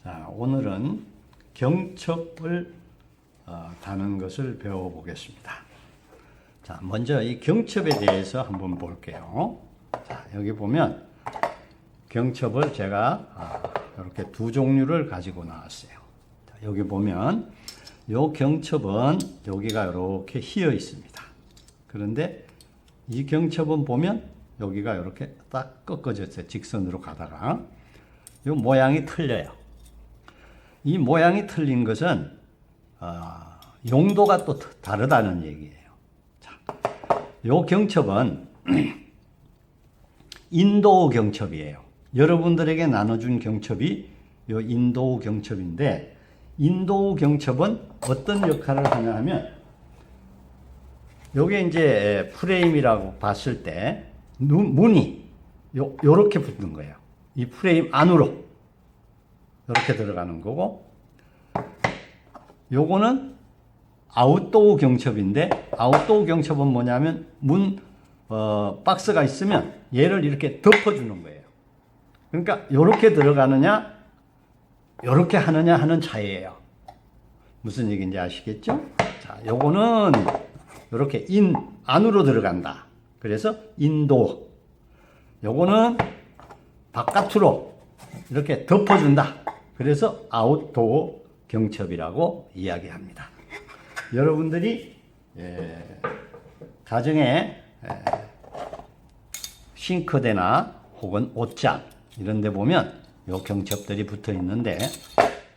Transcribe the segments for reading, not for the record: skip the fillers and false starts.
자, 오늘은 경첩을 다는 것을 배워보겠습니다. 자, 먼저 이 경첩에 대해서 한번 볼게요. 자, 여기 보면 경첩을 제가 이렇게 두 종류를 가지고 나왔어요. 자, 여기 보면 요 경첩은 여기가 이렇게 휘어 있습니다. 그런데 이 경첩은 보면 여기가 이렇게 딱 꺾어졌어요. 직선으로 가다가 요 모양이 틀려요. 이 모양이 틀린 것은 용도가 또 다르다는 얘기예요. 자, 요 경첩은 인도 경첩이에요. 여러분들에게 나눠준 경첩이 요 인도 경첩인데, 인도 경첩은 어떤 역할을 하냐 하면, 요게 이제 프레임이라고 봤을 때 문이 요렇게 붙는 거예요. 이 프레임 안으로 이렇게 들어가는 거고, 요거는 아웃도어 경첩인데, 아웃도어 경첩은 뭐냐면 박스가 있으면 얘를 이렇게 덮어주는 거예요. 그러니까 요렇게 들어가느냐 요렇게 하느냐 하는 차이예요. 무슨 얘기인지 아시겠죠? 자, 요거는 요렇게 안으로 들어간다. 그래서 인도. 요거는 바깥으로 이렇게 덮어준다. 그래서 아웃도어 경첩이라고 이야기합니다. 여러분들이 가정에 싱크대나 혹은 옷장 이런 데 보면 요 경첩들이 붙어 있는데,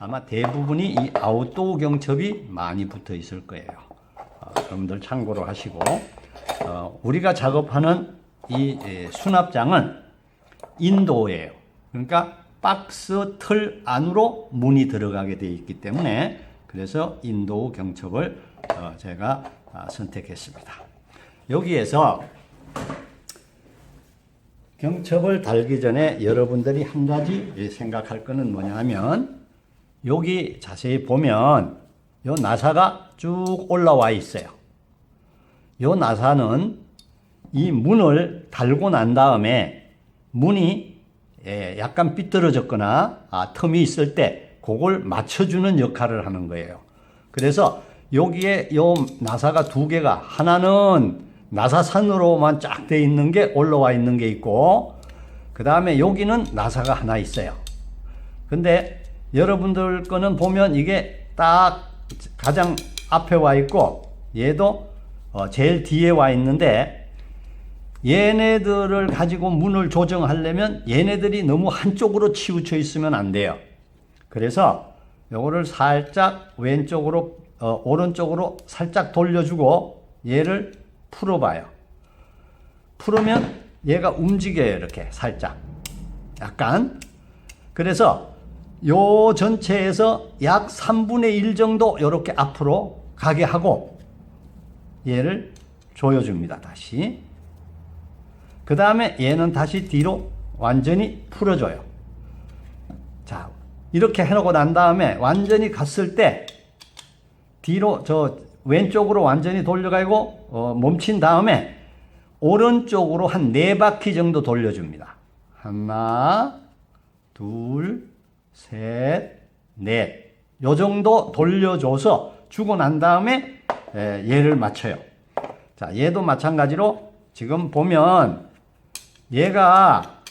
아마 대부분이 이 아웃도어 경첩이 많이 붙어 있을 거예요. 여러분들 참고로 하시고, 우리가 작업하는 이 수납장은 인도어예요. 그러니까 박스 틀 안으로 문이 들어가게 되어 있기 때문에, 그래서 인도어 경첩을 제가 선택했습니다. 여기에서 경첩을 달기 전에 여러분들이 한 가지 생각할 거는 뭐냐 하면, 여기 자세히 보면 요 나사가 쭉 올라와 있어요. 요 나사는 이 문을 달고 난 다음에 문이 약간 삐뚤어졌거나 틈이 있을 때 그걸 맞춰주는 역할을 하는 거예요. 그래서 여기에 요 나사가 두 개가, 하나는 나사선으로만 쫙 돼 있는 게 올라와 있는 게 있고, 그 다음에 여기는 나사가 하나 있어요. 근데 여러분들 거는 보면 이게 딱 가장 앞에 와 있고, 얘도 제일 뒤에 와 있는데, 얘네들을 가지고 문을 조정하려면 얘네들이 너무 한쪽으로 치우쳐 있으면 안 돼요. 그래서 요거를 살짝 왼쪽으로 오른쪽으로 살짝 돌려주고 얘를 풀어봐요. 풀으면 얘가 움직여요. 이렇게 살짝 약간. 그래서 요 전체에서 약 3분의 1 정도 이렇게 앞으로 가게 하고 얘를 조여줍니다. 다시. 그 다음에 얘는 다시 뒤로 완전히 풀어줘요. 자, 이렇게 해놓고 난 다음에 완전히 갔을 때 뒤로 왼쪽으로 완전히 돌려가고 멈춘 다음에 오른쪽으로 한 4바퀴 정도 돌려줍니다. 하나, 둘, 셋, 넷. 요 정도 돌려줘서 주고 난 다음에 얘를 맞춰요. 자, 얘도 마찬가지로 지금 보면 얘가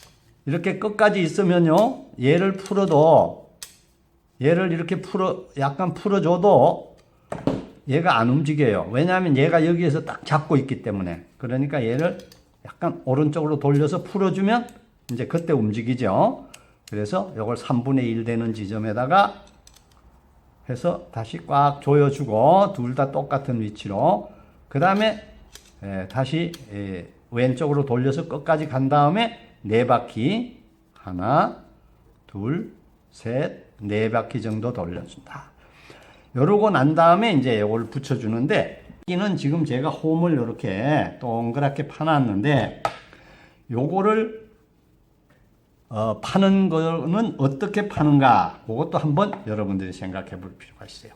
이렇게 끝까지 있으면요, 얘를 풀어도, 얘를 이렇게 약간 풀어줘도 얘가 안 움직여요. 왜냐하면 얘가 여기에서 딱 잡고 있기 때문에. 그러니까 얘를 약간 오른쪽으로 돌려서 풀어주면 이제 그때 움직이죠. 그래서 이걸 3분의 1 되는 지점에다가 해서 다시 꽉 조여주고, 둘 다 똑같은 위치로. 그 다음에 다시 왼쪽으로 돌려서 끝까지 간 다음에 4바퀴, 하나, 둘, 셋, 4바퀴 정도 돌려준다. 이러고 난 다음에 이제 이걸 붙여주는데, 이는 지금 제가 홈을 이렇게 동그랗게 파놨는데, 요거를 파는 거는 어떻게 파는가, 그것도 한번 여러분들이 생각해 볼 필요가 있어요.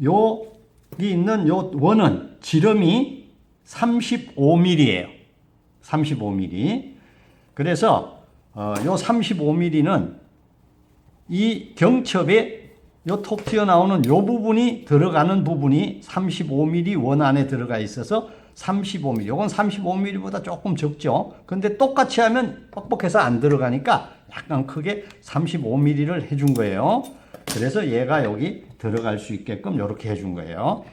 여기 있는 요 원은 지름이 35mm예요. 35mm. 그래서 요 35mm는 이 경첩에 요 톡 튀어나오는 요 부분이 들어가는 부분이 35mm 원 안에 들어가 있어서 35mm. 요건 35mm보다 조금 적죠. 근데 똑같이 하면 뻑뻑해서 안 들어가니까 약간 크게 35mm를 해준 거예요. 그래서 얘가 여기 들어갈 수 있게끔 이렇게 해준 거예요.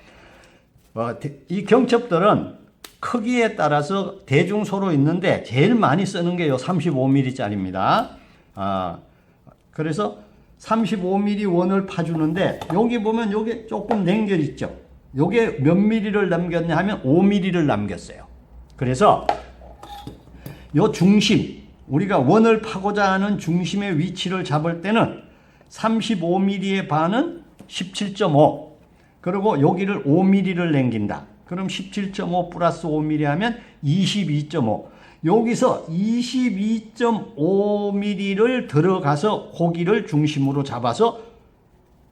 이 경첩들은 크기에 따라서 대중소로 있는데 제일 많이 쓰는 게 요 35mm짜리입니다. 그래서 35mm 원을 파주는데 여기 보면 요게 조금 냉겨 있죠. 요게 몇 mm를 남겼냐 하면 5mm를 남겼어요. 그래서 요 중심, 우리가 원을 파고자 하는 중심의 위치를 잡을 때는 35mm의 반은 17.5, 그리고 여기를 5mm를 남긴다. 그럼 17.5 플러스 5mm 하면 22.5. 여기서 22.5mm를 들어가서 고기를 중심으로 잡아서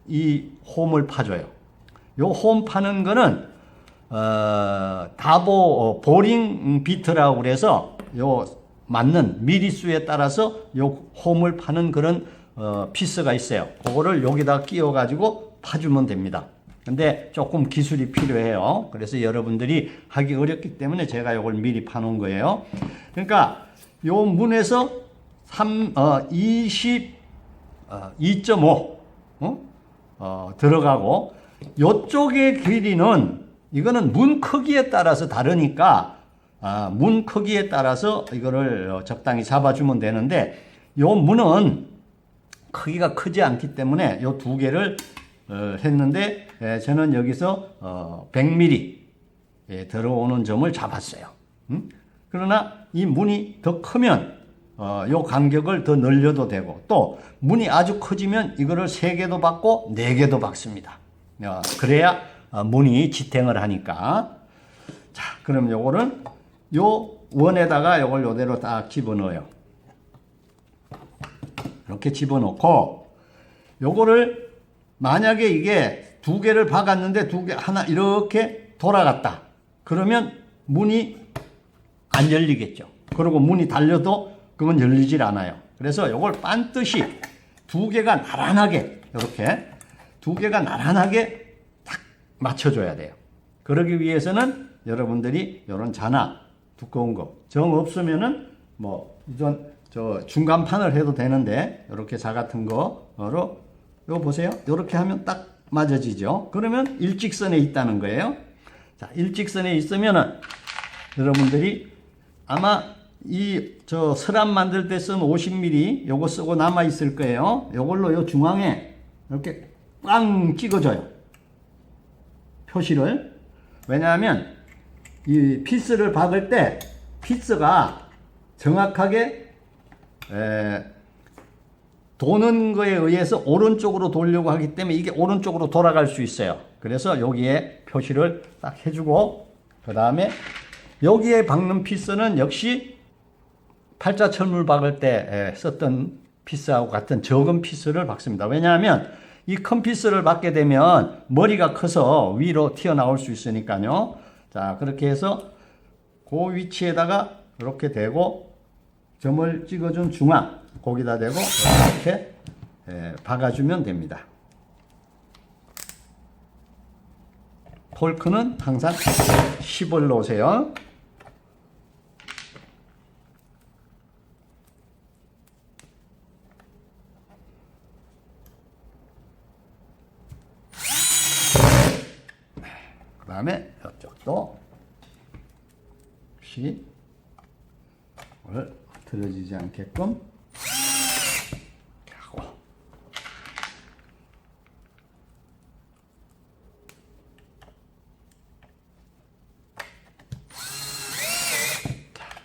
이 홈을 파줘요. 요 홈 파는 거는 다보 보링 비트라고 그래서 요 맞는 미리수에 따라서 요 홈을 파는 그런 피스가 있어요. 그거를 여기다 끼워 가지고 파주면 됩니다. 근데 조금 기술이 필요해요. 그래서 여러분들이 하기 어렵기 때문에 제가 이걸 미리 파놓은 거예요. 그러니까 요 문에서 22.5 들어가고 요쪽의 길이는 이거는 문 크기에 따라서 다르니까 문 크기에 따라서 이거를 적당히 잡아주면 되는데 요 문은 크기가 크지 않기 때문에 요 두 개를 했는데 저는 여기서 100mm 들어오는 점을 잡았어요. 그러나 이 문이 더 크면 요 간격을 더 늘려도 되고 또 문이 아주 커지면 이거를 3개도 박고 4개도 박습니다. 그래야 문이 지탱을 하니까. 자, 그럼 요거는 요 원에다가 요걸 요대로 딱 집어넣어요. 이렇게 집어넣고 요거를 만약에 이게 2개를 박았는데 하나 이렇게 돌아갔다. 그러면 문이 안 열리겠죠. 그리고 문이 달려도 그건 열리질 않아요. 그래서 이걸 반드시 2개가 나란하게 이렇게 2개가 나란하게 딱 맞춰줘야 돼요. 그러기 위해서는 여러분들이 이런 자나 두꺼운 거 정 없으면은 뭐 이전 저 중간판을 해도 되는데 이렇게 자 같은 거로 이거 보세요. 이렇게 하면 딱 맞아지죠. 그러면 일직선에 있다는 거예요. 자, 일직선에 있으면은 여러분들이 아마 저 서랍 만들 때 쓴 50mm 요거 쓰고 남아 있을 거예요. 요걸로 요 중앙에 이렇게 꽝 찍어줘요. 표시를. 왜냐하면 이 피스를 박을 때 피스가 정확하게 도는 거에 의해서 오른쪽으로 돌려고 하기 때문에 이게 오른쪽으로 돌아갈 수 있어요. 그래서 여기에 표시를 딱 해주고 그 다음에 여기에 박는 피스는 역시 팔자철물 박을 때 썼던 피스하고 같은 적은 피스를 박습니다. 왜냐하면 이 큰 피스를 박게 되면 머리가 커서 위로 튀어나올 수 있으니까요. 자, 그렇게 해서 그 위치에다가 이렇게 대고 점을 찍어준 중앙 거기다 대고 이렇게 박아주면 됩니다. 톨크는 항상 10을 놓으세요. 그 다음에 이쪽도 역시 틀어지지 않게끔 하고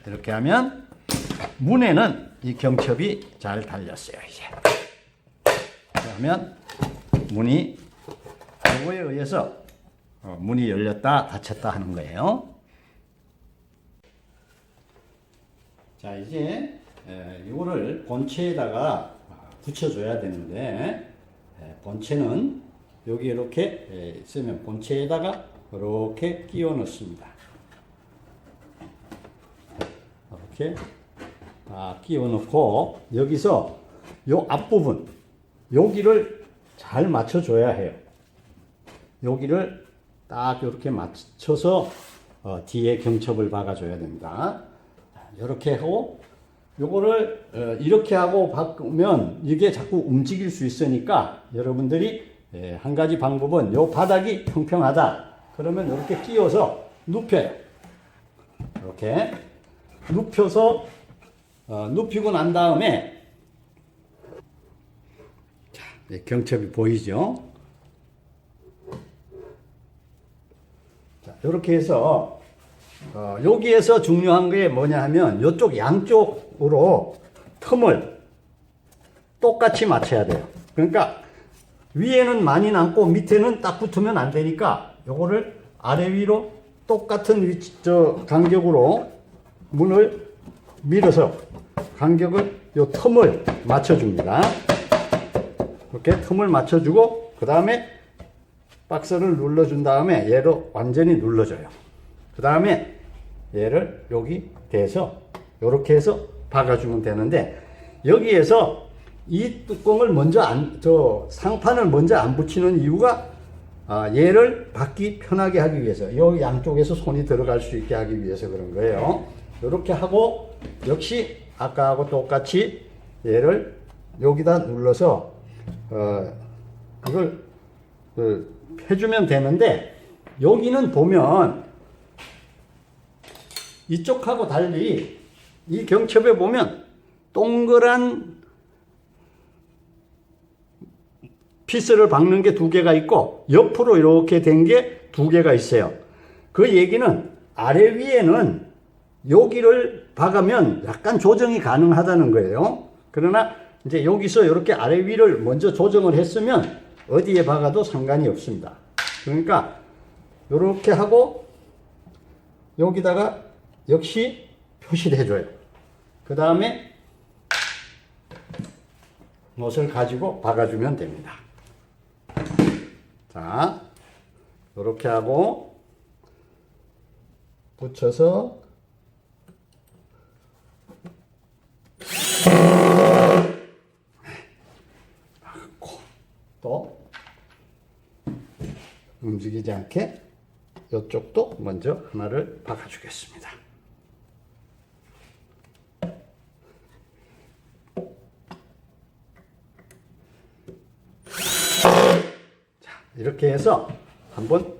이렇게 하면 문에는 이 경첩이 잘 달렸어요. 이제 그러면 문이 요거에 의해서 문이 열렸다 닫혔다 하는 거예요. 자, 이제 이거를 본체에다가 붙여줘야 되는데 본체는 여기 이렇게 있으면 본체에다가 이렇게 끼워 넣습니다. 이렇게 끼워 넣고 여기서 요 앞부분 여기를 잘 맞춰줘야 해요. 여기를 딱 이렇게 맞춰서 뒤에 경첩을 박아줘야 됩니다. 이렇게 하고 요거를 이렇게 하고 바꾸면 이게 자꾸 움직일 수 있으니까 여러분들이 한 가지 방법은 요 바닥이 평평하다. 그러면 이렇게 끼워서 눕혀요. 이렇게 눕혀서 눕히고 난 다음에 자, 경첩이 보이죠? 자, 이렇게 해서 여기에서 중요한 게 뭐냐 하면 이쪽 양쪽으로 틈을 똑같이 맞춰야 돼요. 그러니까 위에는 많이 남고 밑에는 딱 붙으면 안 되니까 요거를 아래 위로 똑같은 위치, 간격으로 문을 밀어서 간격을 요 틈을 맞춰줍니다. 이렇게 틈을 맞춰주고 그 다음에 박스를 눌러준 다음에 얘로 완전히 눌러줘요. 그 다음에 얘를 여기 대서 이렇게 해서 박아주면 되는데 여기에서 이 뚜껑을 먼저 상판을 먼저 안 붙이는 이유가 얘를 받기 편하게 하기 위해서 이 양쪽에서 손이 들어갈 수 있게 하기 위해서 그런 거예요. 이렇게 하고 역시 아까하고 똑같이 얘를 여기다 눌러서 이걸 해주면 되는데 여기는 보면 이쪽하고 달리 이 경첩에 보면 동그란 피스를 박는 게 두 개가 있고 옆으로 이렇게 된 게 두 개가 있어요. 그 얘기는 아래 위에는 여기를 박으면 약간 조정이 가능하다는 거예요. 그러나 이제 여기서 이렇게 아래 위를 먼저 조정을 했으면 어디에 박아도 상관이 없습니다. 그러니까 이렇게 하고 여기다가 역시 표시를 해줘요. 그 다음에 못을 가지고 박아주면 됩니다. 자, 이렇게 하고 붙여서 박고 또 움직이지 않게 이쪽도 먼저 하나를 박아주겠습니다. 자, 이렇게 해서 한번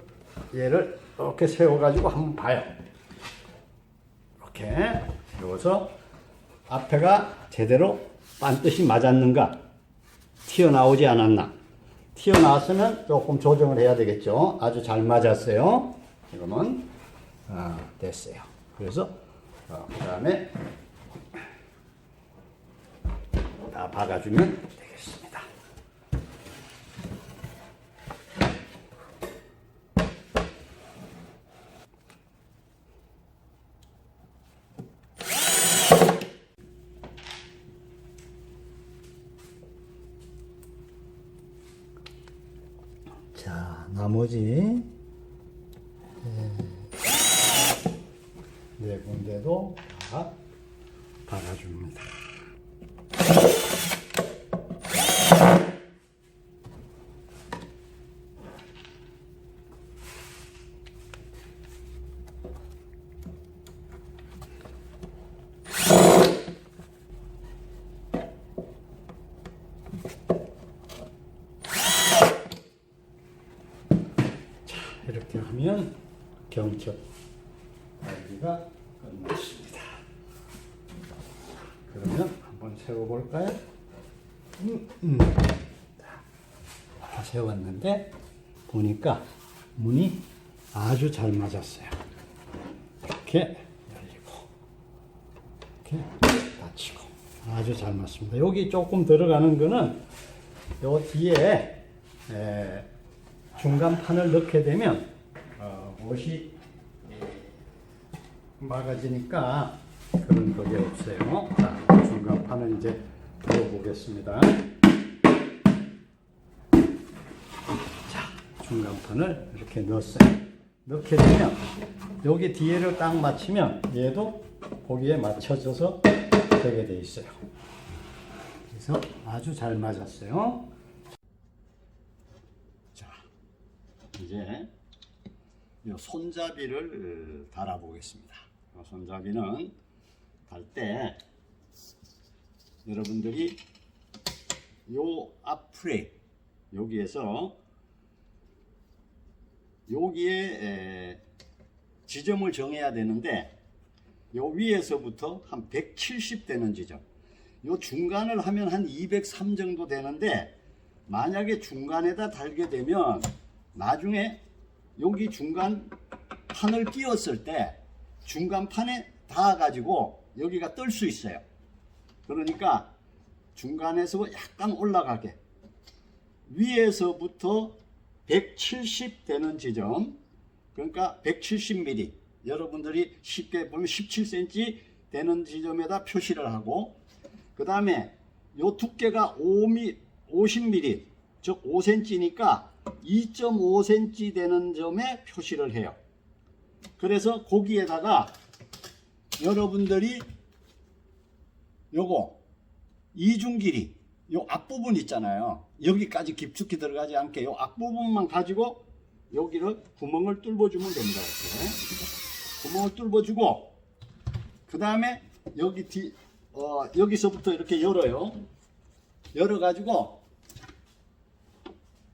얘를 이렇게 세워가지고 한번 봐요. 이렇게 세워서 앞에가 제대로 반드시 맞았는가, 튀어나오지 않았나. 튀어나왔으면 조금 조정을 해야 되겠죠. 아주 잘 맞았어요. 이거는 됐어요. 그래서 그 다음에 다 박아주면 되겠습니다. 자, 나머지 네 군데도 다 박아줍니다. 이렇게 하면 경첩 달기가 끝났습니다. 그러면 한번 세워볼까요? 다 세웠는데 보니까 문이 아주 잘 맞았어요. 이렇게 열리고 이렇게 닫히고 아주 잘 맞습니다. 여기 조금 들어가는 거는 요 뒤에 중간판을 넣게 되면 못이 막아지니까 그런 그게 없어요. 자, 중간판을 이제 넣어보겠습니다. 자, 중간판을 이렇게 넣었어요. 넣게 되면 여기 뒤에를 딱 맞추면 얘도 거기에 맞춰져서 되게 돼 있어요. 그래서 아주 잘 맞았어요. 이제 이 손잡이를 달아 보겠습니다. 손잡이는 달 때 여러분들이 요 앞프레임 여기에서 여기에 지점을 정해야 되는데 요 위에서부터 한 170 되는 지점, 요 중간을 하면 한 203 정도 되는데, 만약에 중간에다 달게 되면 나중에 여기 중간 판을 끼웠을 때 중간 판에 닿아 가지고 여기가 뜰 수 있어요. 그러니까 중간에서 약간 올라가게 위에서부터 170 되는 지점, 그러니까 170mm, 여러분들이 쉽게 보면 17cm 되는 지점에다 표시를 하고, 그 다음에 요 두께가 50mm, 즉 5cm니까 2.5cm 되는 점에 표시를 해요. 그래서 거기에다가 여러분들이 요거 이중 길이, 요 앞부분 있잖아요. 여기까지 깊숙이 들어가지 않게 요 앞부분만 가지고 여기를 구멍을 뚫어주면 됩니다. 이렇게 구멍을 뚫어주고, 그 다음에 여기 여기서부터 이렇게 열어요. 열어가지고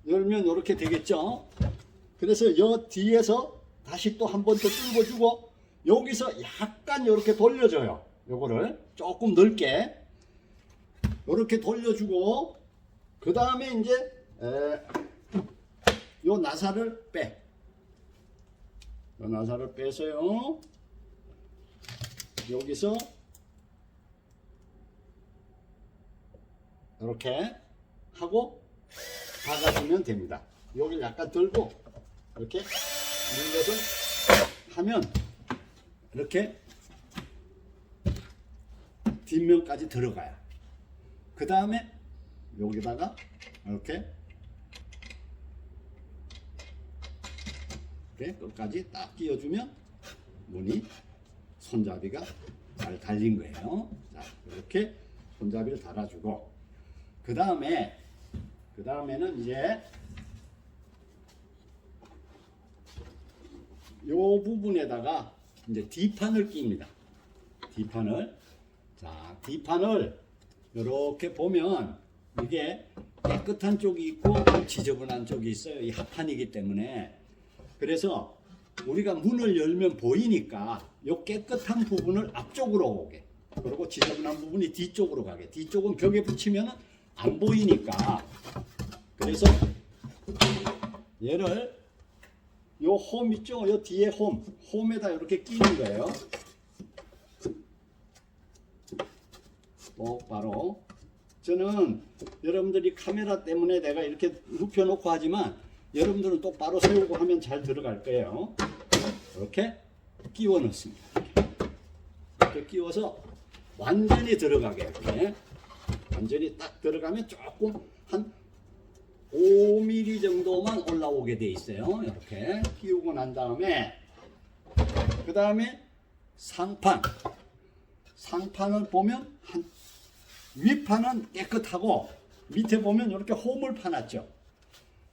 열면 이렇게 되겠죠. 그래서 여 뒤에서 다시 또 한 번 더 뚫어주고, 여기서 약간 이렇게 돌려줘요. 요거를 조금 넓게 이렇게 돌려주고, 그 다음에 이제 요 나사를 요 나사를 빼서요, 여기서 이렇게 하고 박아주면 됩니다. 여기를 약간 들고 이렇게 눌러서 하면 이렇게 뒷면까지 들어가요. 그 다음에 여기다가 이렇게 끝까지 딱 끼워주면 문이 손잡이가 잘 달린 거예요. 자, 이렇게 손잡이를 달아주고, 그 다음에는 이제 요 부분에다가 이제 D판을 낍니다. D판을 이렇게 보면 이게 깨끗한 쪽이 있고 지저분한 쪽이 있어요. 이 합판이기 때문에. 그래서 우리가 문을 열면 보이니까 요 깨끗한 부분을 앞쪽으로 오게, 그리고 지저분한 부분이 뒤쪽으로 가게. 뒤쪽은 벽에 붙이면 안 보이니까. 그래서 얘를 요 홈 있죠? 요 뒤에 홈에다 이렇게 끼는 거예요. 똑바로. 저는 여러분들이 카메라 때문에 내가 이렇게 눕혀놓고 하지만 여러분들은 똑바로 세우고 하면 잘 들어갈 거예요. 이렇게 끼워 넣습니다. 이렇게 끼워서 완전히 들어가게, 이렇게 완전히 딱 들어가면 조금 한 5mm 정도만 올라오게 돼 있어요. 이렇게 끼우고 난 다음에, 그 다음에 상판을 보면 윗판은 깨끗하고 밑에 보면 이렇게 홈을 파놨죠.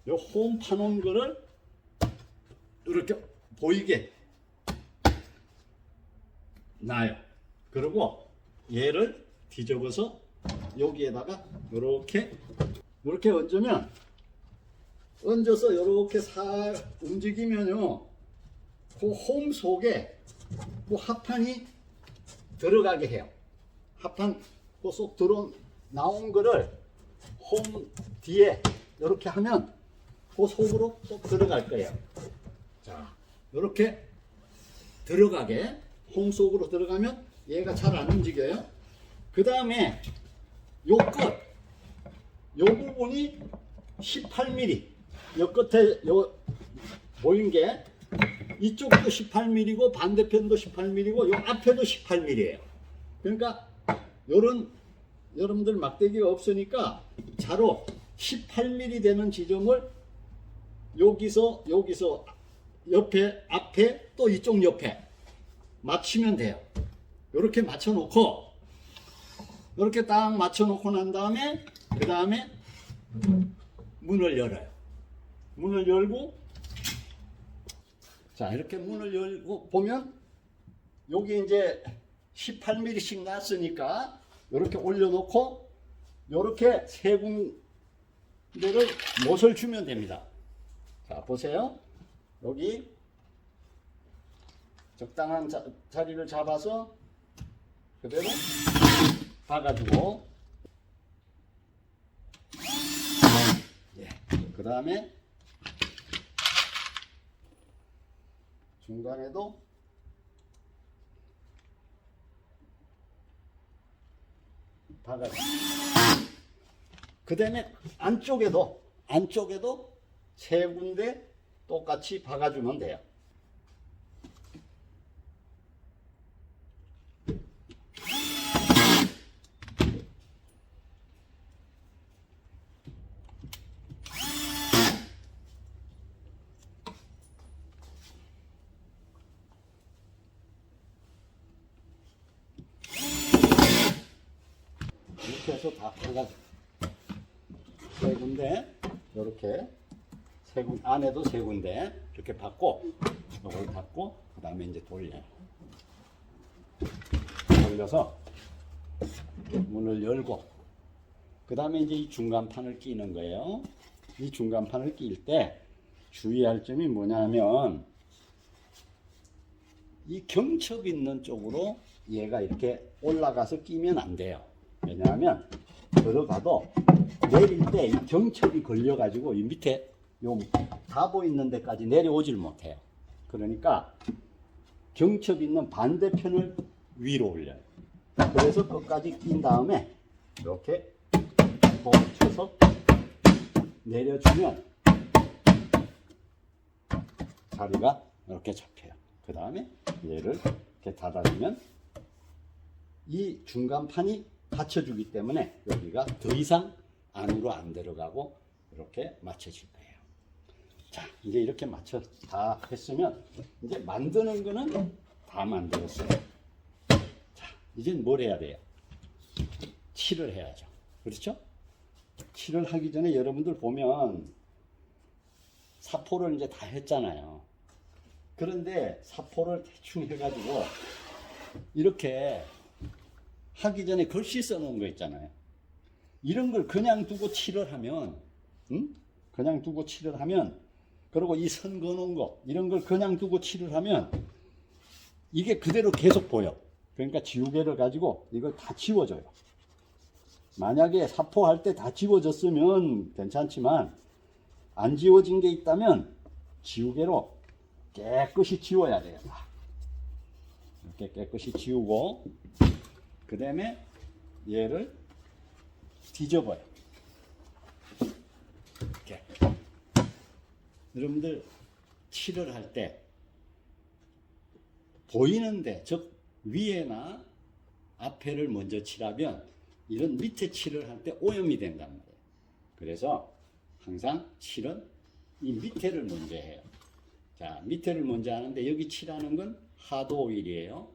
이 홈 파놓은 거를 이렇게 보이게 놔요. 그리고 얘를 뒤집어서 여기에다가 이렇게 얹어서 이렇게 살 움직이면요, 그 홈 속에 그 합판이 들어가게 해요. 합판 그 쏙 나온 거를 홈 뒤에 이렇게 하면 그 속으로 쏙 들어갈 거예요. 자, 이렇게 들어가게, 홈 속으로 들어가면 얘가 잘 안 움직여요. 그 다음에 요 부분이 18mm, 요 끝에 요 보인 게 이쪽도 18mm고 반대편도 18mm고 요 앞에도 18mm예요. 그러니까 여러분들 막대기가 없으니까 자로 18mm 되는 지점을 여기서 옆에, 앞에, 또 이쪽 옆에 맞추면 돼요. 이렇게 맞춰놓고, 이렇게 딱 맞춰놓고 난 다음에, 그 다음에 문을 열어요. 문을 열고 자, 이렇게 문을 열고 보면 여기 이제 18mm씩 났으니까 이렇게 올려놓고 이렇게 세 군데를 못을 주면 됩니다. 자, 보세요. 여기 적당한 자리를 잡아서 그대로 박아주고, 예. 그 다음에 중간에도 박아주고, 그 다음에 안쪽에도 세 군데 똑같이 박아주면 돼요. 이렇게 해서 다 박아주고, 세 군데 이렇게 안에도 세 군데 이렇게 받고, 이걸 받고, 그 다음에 이제 돌려서 문을 열고, 그 다음에 이제 이 중간판을 끼는 거예요. 이 중간판을 낄 때 주의할 점이 뭐냐면, 이 경첩 있는 쪽으로 얘가 이렇게 올라가서 끼면 안 돼요. 왜냐하면 들어가도 내릴 때 이 경첩이 걸려가지고 이 밑에 요 가보 있는 데까지 내려오질 못해요. 그러니까 경첩 있는 반대편을 위로 올려요. 그래서 끝까지 낀 다음에 이렇게 폼을 쳐서 내려주면 자리가 이렇게 잡혀요. 그 다음에 얘를 이렇게 닫아주면 이 중간판이 받쳐주기 때문에 여기가 더 이상 안으로 안 들어가고 이렇게 맞춰질 거예요. 자, 이제 이렇게 맞춰 다 했으면 이제 만드는 거는 다 만들었어요. 자, 이젠 뭘 해야 돼요? 칠을 해야죠. 그렇죠? 칠을 하기 전에 여러분들 보면 사포를 이제 다 했잖아요. 그런데 사포를 대충 해가지고 이렇게 하기 전에 글씨 써놓은 거 있잖아요. 이런 걸 그냥 두고 칠을 하면, 그냥 두고 칠을 하면, 그리고 이 선 그어놓은 거, 이런 걸 그냥 두고 칠을 하면, 이게 그대로 계속 보여. 그러니까 지우개를 가지고 이걸 다 지워줘요. 만약에 사포할 때 다 지워졌으면 괜찮지만, 안 지워진 게 있다면, 지우개로 깨끗이 지워야 돼요. 이렇게 깨끗이 지우고, 그 다음에 얘를 뒤져봐요. 이렇게. 여러분들 칠을 할 때 보이는데, 즉 위에나 앞에를 먼저 칠하면 이런 밑에 칠을 할 때 오염이 된단 말이에요. 그래서 항상 칠은 이 밑에를 먼저 해요. 자, 밑에를 먼저 하는데 여기 칠하는 건 하도 오일이에요.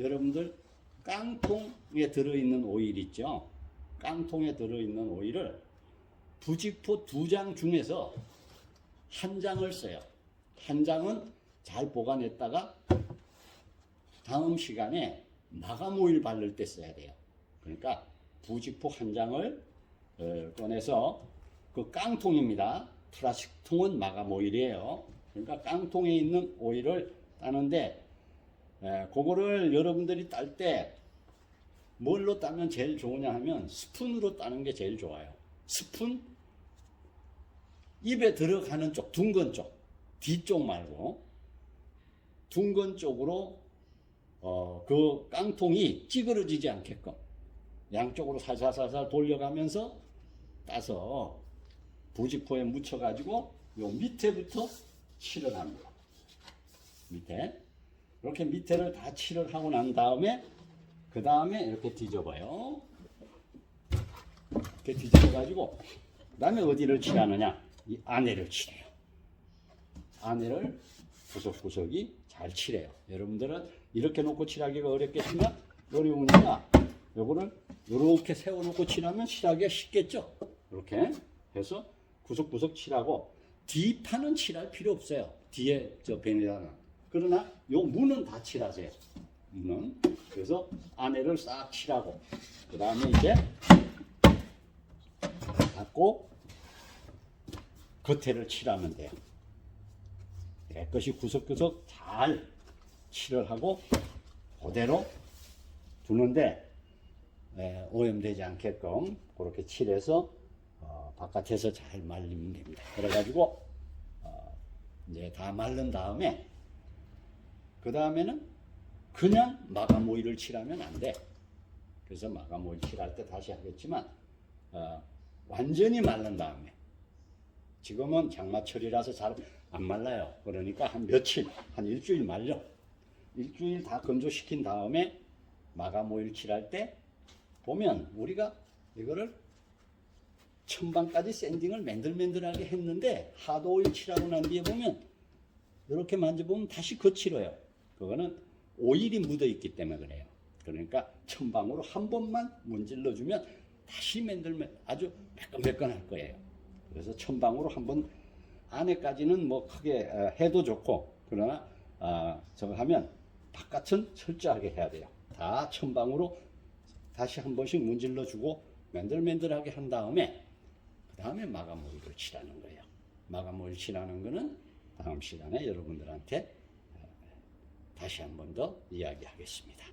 여러분들 깡통에 들어있는 오일 있죠? 깡통에 들어있는 오일을 부직포 2장 중에서 한 장을 써요. 한 장은 잘 보관했다가 다음 시간에 마감 오일 바를 때 써야 돼요. 그러니까 부직포 한 장을 꺼내서, 그 깡통입니다. 플라스틱 통은 마감 오일이에요. 그러니까 깡통에 있는 오일을 따는데, 그거를 여러분들이 딸 때 뭘로 따면 제일 좋으냐 하면 스푼으로 따는 게 제일 좋아요. 스푼, 입에 들어가는 쪽, 둥근 쪽, 뒤쪽 말고 둥근 쪽으로 그 깡통이 찌그러지지 않게끔 양쪽으로 살살살살 돌려가면서 따서 부직포에 묻혀가지고 요 밑에부터 칠을 합니다. 밑에. 이렇게 밑에를 다 칠을 하고 난 다음에, 그 다음에 이렇게 뒤집어요. 이렇게 뒤집어가지고, 그 다음에 어디를 칠하느냐? 이 안에를 칠해요. 안에를 구석구석이 잘 칠해요. 여러분들은 이렇게 놓고 칠하기가 어렵겠지만, 어려우니까 요거를 이렇게 세워놓고 칠하면 칠하기가 쉽겠죠? 이렇게 해서 구석구석 칠하고, 뒷판은 칠할 필요 없어요. 뒤에 저 베네다는. 그러나 요 문은 다 칠하세요. 문은. 그래서 안에를 싹 칠하고 그 다음에 이제 닫고 겉에를 칠하면 돼요. 깨끗이 구석구석 잘 칠을 하고 그대로 두는데 오염되지 않게끔 그렇게 칠해서 바깥에서 잘 말리면 됩니다. 그래가지고 이제 다 말른 다음에 그 다음에는 그냥 마감 오일을 칠하면 안 돼. 그래서 마감 오일 칠할 때 다시 하겠지만 완전히 말른 다음에 지금은 장마철이라서 잘 안 말라요. 그러니까 한 며칠, 한 일주일 말려. 일주일 다 건조시킨 다음에 마감 오일 칠할 때 보면 우리가 이거를 천방까지 샌딩을 맨들맨들하게 했는데 하드 오일 칠하고 난 뒤에 보면 이렇게 만져보면 다시 거칠어요. 그거는 오일이 묻어 있기 때문에 그래요. 그러니까 천방으로 한 번만 문질러주면 다시 아주 매끈매끈할 거예요. 그래서 천방으로 한번 안에까지는 뭐 크게 해도 좋고 그러나 저거 하면 바깥은 철저하게 해야 돼요. 다 천방으로 다시 한 번씩 문질러주고 맨들맨들하게 한 다음에 그 다음에 마감 오일을 칠하는 거예요. 마감 오일 칠하는 거는 다음 시간에 여러분들한테 다시 한 번 더 이야기하겠습니다.